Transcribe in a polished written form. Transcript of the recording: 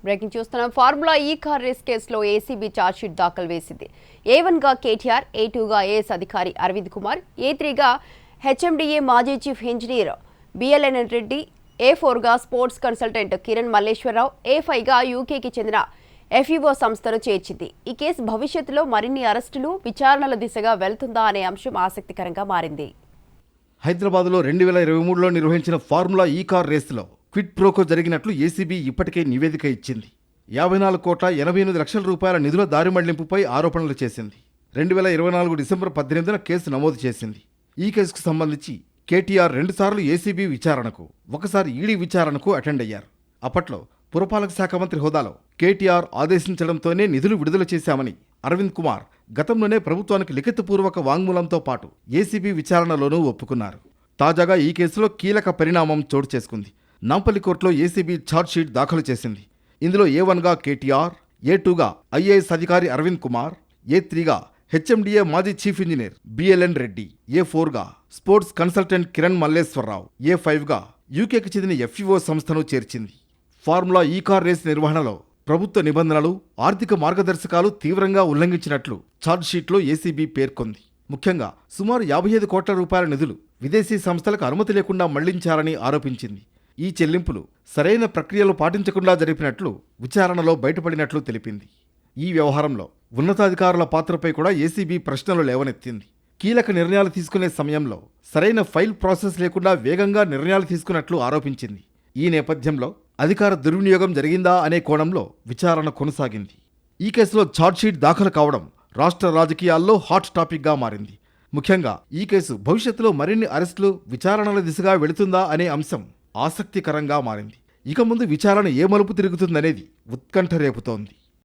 Breaking చూస్తున్నాం. Formula E car race కేసులో ACB chargesheet దాఖలు వేసింది. A1గా కేటీఆర్, A2గా ఏఎస్ అధికారి అరవింద్ కుమార్, A3గా హెచ్ఎండిఏ మాజీ చీఫ్ ఇంజనీర్ బిఎల్ఎన్ రెడ్డి, A4గా స్పోర్ట్స్ కన్సల్టెంట్ కిరణ్ మల్లేశ్వరరావు, A5గా యూకేకి చెందిన FEO సంస్థను చేర్చింది. ఈ కేసు భవిష్యత్తులో మరిన్ని అరెస్టులు, విచారణల దిశగా వెళ్తుందా అనే అంశం ఆసక్తికరంగా మారింది. హైదరాబాద్లో 2023లో నిర్వహించిన ఫార్ములా ఈ కార్ రేసులో క్విడ్ ప్రోకో జరిగినట్లు ఏసీబీ ఇప్పటికే నివేదిక ఇచ్చింది. 54,88 లక్షల రూపాయల నిధుల దారి మళ్లింపుపై ఆరోపణలు చేసింది. 2024 డిసెంబర్ 18న కేసు నమోదు చేసింది. ఈ కేసుకు సంబంధించి కేటీఆర్ 2 సార్లు ఏసీబీ విచారణకు, ఒకసారి ఈడీ విచారణకు అటెండ్ అయ్యారు. అప్పట్లో పురపాలక శాఖ మంత్రి హోదాలో కేటీఆర్ ఆదేశించడంతోనే నిధులు విడుదల చేశామని అరవింద్ కుమార్ గతంలోనే ప్రభుత్వానికి లిఖితపూర్వక వాంగ్మూలంతో పాటు ఏసీబీ విచారణలోనూ ఒప్పుకున్నారు. తాజాగా ఈ కేసులో కీలక పరిణామం చోటు చేసుకుంది. నాంపల్లి కోర్టులో ఏసీబీ ఛార్జ్షీట్ దాఖలు చేసింది. ఇందులో A1గా కేటీఆర్, A2గా ఐఏఎస్ అధికారి అరవింద్ కుమార్, A3గా హెచ్ఎండిఏ మాజీ చీఫ్ ఇంజనీర్ బిఎల్ఎన్ రెడ్డి, A4గా స్పోర్ట్స్ కన్సల్టెంట్ కిరణ్ మల్లేశ్వరరావు, A5గా యూకేకి చెందిన FEO సంస్థను చేర్చింది. ఫార్ములా ఈ కార్ రేస్ నిర్వహణలో ప్రభుత్వ నిబంధనలు, ఆర్థిక మార్గదర్శకాలు తీవ్రంగా ఉల్లంఘించినట్లు ఛార్జ్షీట్లో ఏసీబీ పేర్కొంది. ముఖ్యంగా సుమారు 55 కోట్ల రూపాయల నిధులు విదేశీ సంస్థలకు అనుమతి లేకుండా మళ్లించారని ఆరోపించింది. ఈ చెల్లింపులు సరైన ప్రక్రియలు పాటించకుండా జరిపినట్లు విచారణలో బయటపడినట్లు తెలిపింది. ఈ వ్యవహారంలో ఉన్నతాధికారుల పాత్రపై కూడా ఏసీబీ ప్రశ్నలు లేవనెత్తింది. కీలక నిర్ణయాలు తీసుకునే సమయంలో సరైన ఫైల్ ప్రాసెస్ లేకుండా వేగంగా నిర్ణయాలు తీసుకున్నట్లు ఆరోపించింది. ఈ నేపథ్యంలో అధికార దుర్వినియోగం జరిగిందా అనే కోణంలో విచారణ కొనసాగింది. ఈ కేసులో ఛార్జ్షీట్ దాఖలు కావడం రాష్ట్ర రాజకీయాల్లో హాట్ టాపిక్గా మారింది. ముఖ్యంగా ఈ కేసు భవిష్యత్తులో మరిన్ని అరెస్టులు, విచారణల దిశగా వెళుతుందా అనే అంశం ఆసక్తికరంగా మారింది. ఇక ముందు విచారణ ఏ మలుపు తిరుగుతుందనేది ఉత్కంఠ రేపుతోంది.